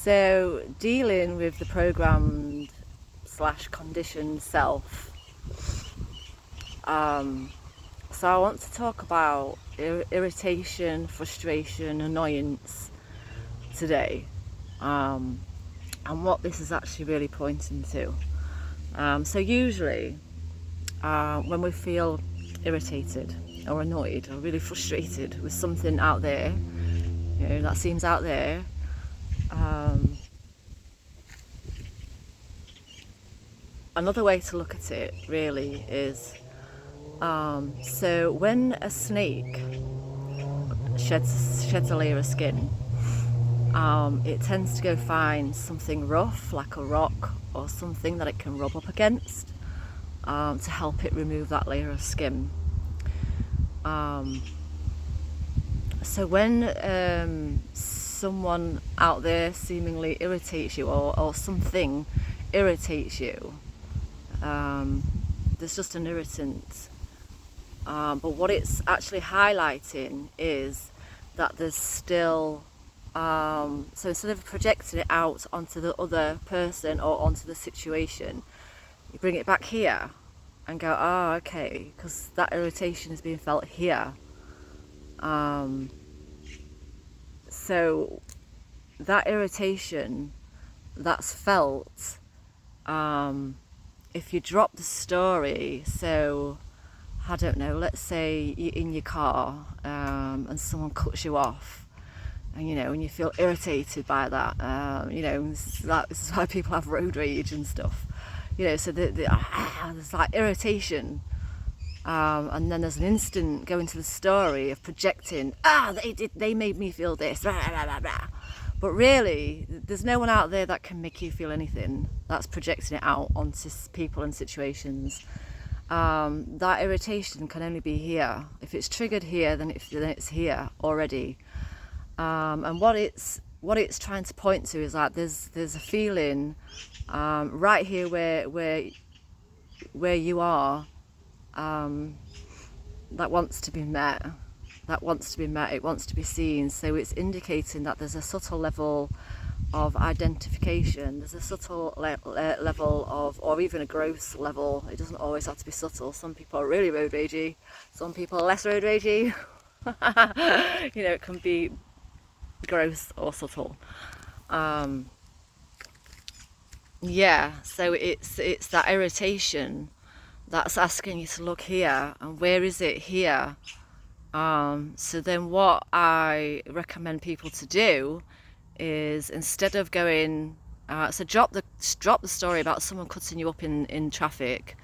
So dealing with the programmed slash conditioned self. So I want to talk about irritation, frustration, annoyance today, and what this is actually really pointing to. So usually, when we feel irritated or annoyed or really frustrated with something out there, that seems out there, another way to look at it really is, so when a snake sheds a layer of skin, it tends to go find something rough like a rock or something that it can rub up against, to help it remove that layer of skin. So when someone out there seemingly irritates you, or something irritates you, there's just an irritant. But what it's actually highlighting is that there's still, so instead of projecting it out onto the other person or onto the situation, you bring it back here and go, oh, okay, because that irritation is being felt here. So that irritation that's felt, if you drop the story, so I don't know, let's say you're in your car, and someone cuts you off, and you feel irritated by that, this is why people have road rage and stuff, so there's like irritation, and then there's an instant going to the story of projecting, they made me feel this, blah, blah, blah, blah. But really, there's no one out there that can make you feel anything. That's projecting it out onto people and situations. That irritation can only be here. If it's triggered here, then it's here already. And what it's trying to point to is that there's a feeling, right here where you are, that wants to be met. It wants to be seen. So it's indicating that there's a subtle level of identification, there's a subtle level of, or even a gross level. It doesn't always have to be subtle. Some people are really road ragey, some people are less road ragey. It can be gross or subtle. So it's that irritation that's asking you to look here, and where is it here? So then what I recommend people to do is, instead of going, so drop the story about someone cutting you up in traffic,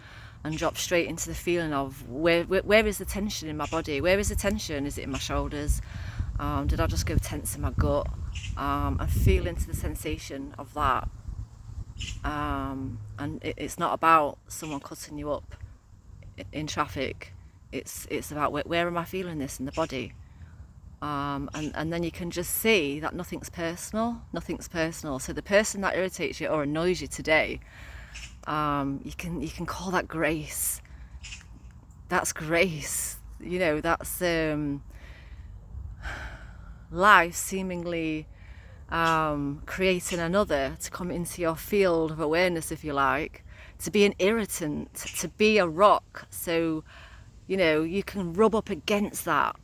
and drop straight into the feeling of where is the tension in my body? Where is the tension? Is it in my shoulders? Did I just go tense in my gut? And feel into the sensation of that. And it's not about someone cutting you up in traffic. It's about where am I feeling this in the body, and then you can just see that nothing's personal. So the person that irritates you or annoys you today, you can call that grace. That's grace. That's life seemingly creating another to come into your field of awareness, if you like, to be an irritant, to be a rock. So you can rub up against that,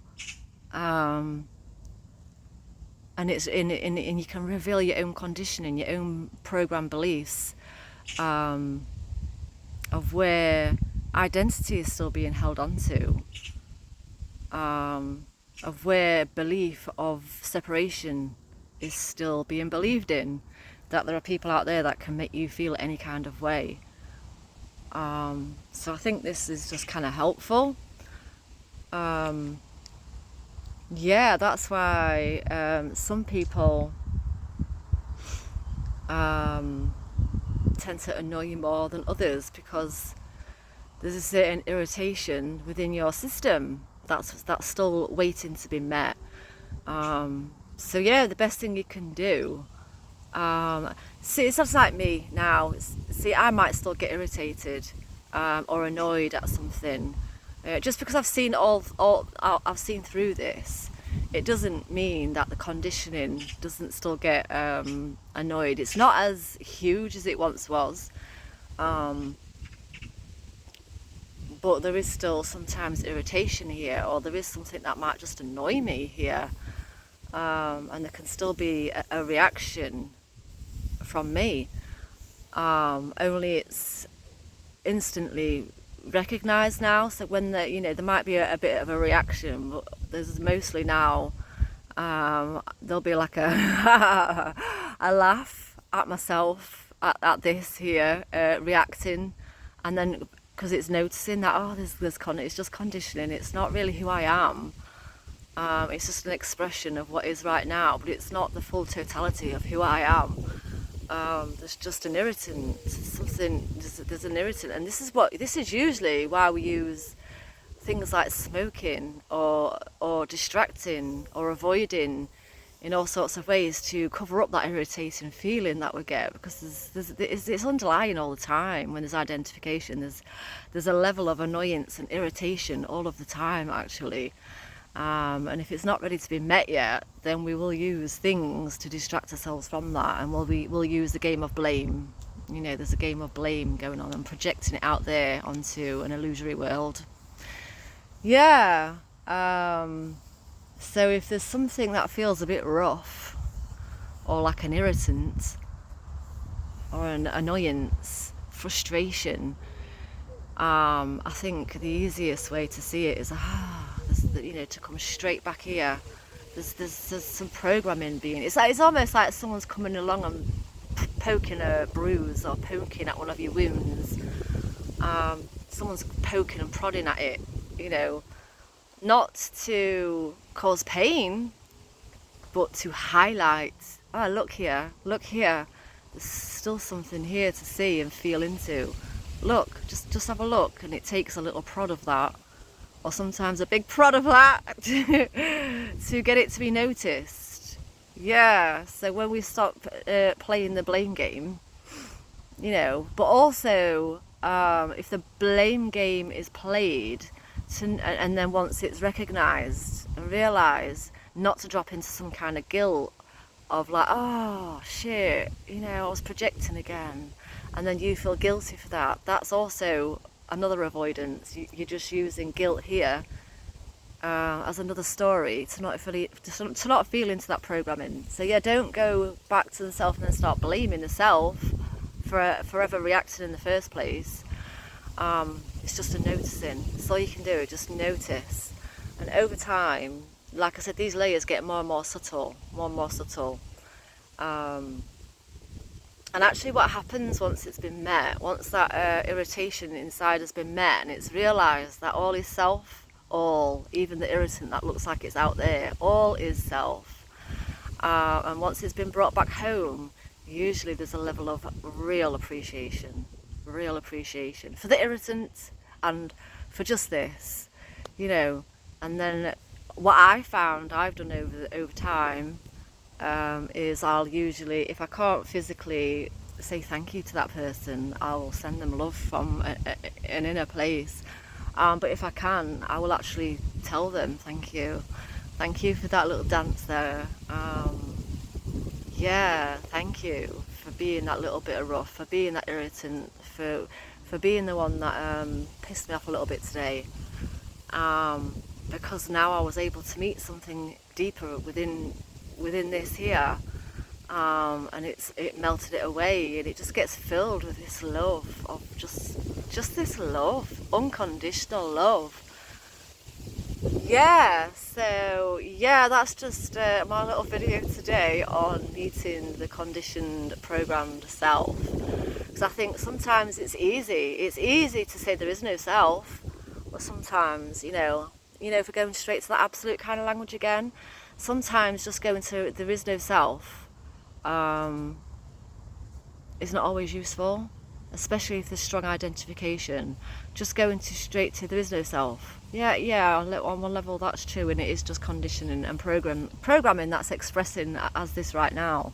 and it's and you can reveal your own conditioning, your own program beliefs, of where identity is still being held on to, of where belief of separation is still being believed in, that there are people out there that can make you feel any kind of way. So I think this is just kind of helpful. That's why some people tend to annoy you more than others, because there's a certain irritation within your system that's still waiting to be met. The best thing you can do, see, it's just like me now. See, I might still get irritated or annoyed at something, just because I've seen I've seen through this. it doesn't mean that the conditioning doesn't still get annoyed. It's not as huge as it once was, but there is still sometimes irritation here, or there is something that might just annoy me here, and there can still be a reaction from me, only it's instantly recognized now. So when there might be a bit of a reaction, but there's mostly now there'll be like a a laugh at myself at this here, reacting, and then because it's noticing that, oh, it's just conditioning, it's not really who I am. It's just an expression of what is right now, but it's not the full totality of who I am. There's just an irritant, there's an irritant, and this is usually why we use things like smoking or distracting or avoiding in all sorts of ways to cover up that irritating feeling that we get, because it's underlying all the time. When there's identification, there's a level of annoyance and irritation all of the time, actually. And if it's not ready to be met yet, then we will use things to distract ourselves from that, and we'll use the game of blame. There's a game of blame going on and projecting it out there onto an illusory world. Yeah. So if there's something that feels a bit rough, or like an irritant, or an annoyance, frustration, I think the easiest way to see it is to come straight back here. There's some programming being. It's almost like someone's coming along and poking a bruise or poking at one of your wounds. Someone's poking and prodding at it. Not to cause pain, but to highlight. Oh, look here. There's still something here to see and feel into. Look, just have a look, and it takes a little prod of that, or sometimes a big prod of that, to get it to be noticed. Yeah, so when we stop playing the blame game, but also if the blame game is played, and then once it's recognised and realised, not to drop into some kind of guilt of like, oh shit, I was projecting again, and then you feel guilty for that. That's also another avoidance. You're just using guilt here as another story to not feel into that programming. So yeah, don't go back to the self and then start blaming the self for forever reacting in the first place. It's just a noticing. That's all you can do, just notice. And over time, like I said, these layers get more and more subtle. And actually what happens once it's been met, once that irritation inside has been met, and it's realised that all is self, even the irritant that looks like it's out there, all is self. And once it's been brought back home, usually there's a level of real appreciation for the irritant and for just this, And then what I've done over time, is I'll usually, if I can't physically say thank you to that person, I'll send them love from an inner place. But if I can, I will actually tell them thank you for that little dance there. Yeah, thank you for being that little bit of rough, for being that irritant, for being the one that pissed me off a little bit today. Because now I was able to meet something deeper within this here, and it melted it away, and it just gets filled with this love of just this love, unconditional love. Yeah, so yeah, that's just my little video today on meeting the conditioned, programmed self. Because I think sometimes it's easy to say there is no self, but sometimes, if we're going straight to that absolute kind of language again, sometimes just going to there is no self is not always useful, especially if there's strong identification. Just going straight to there is no self. Yeah, on one level that's true, and it is just conditioning and programming that's expressing as this right now.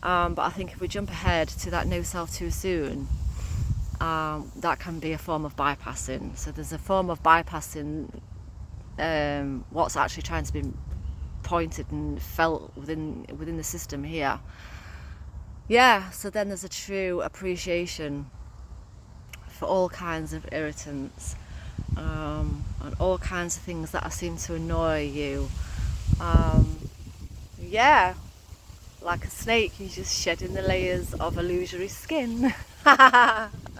But I think if we jump ahead to that no self too soon, that can be a form of bypassing. So there's a form of bypassing what's actually trying to be pointed and felt within the system here. Yeah, so then there's a true appreciation for all kinds of irritants, and all kinds of things that seem to annoy you. Yeah, like a snake, you're just shedding the layers of illusory skin.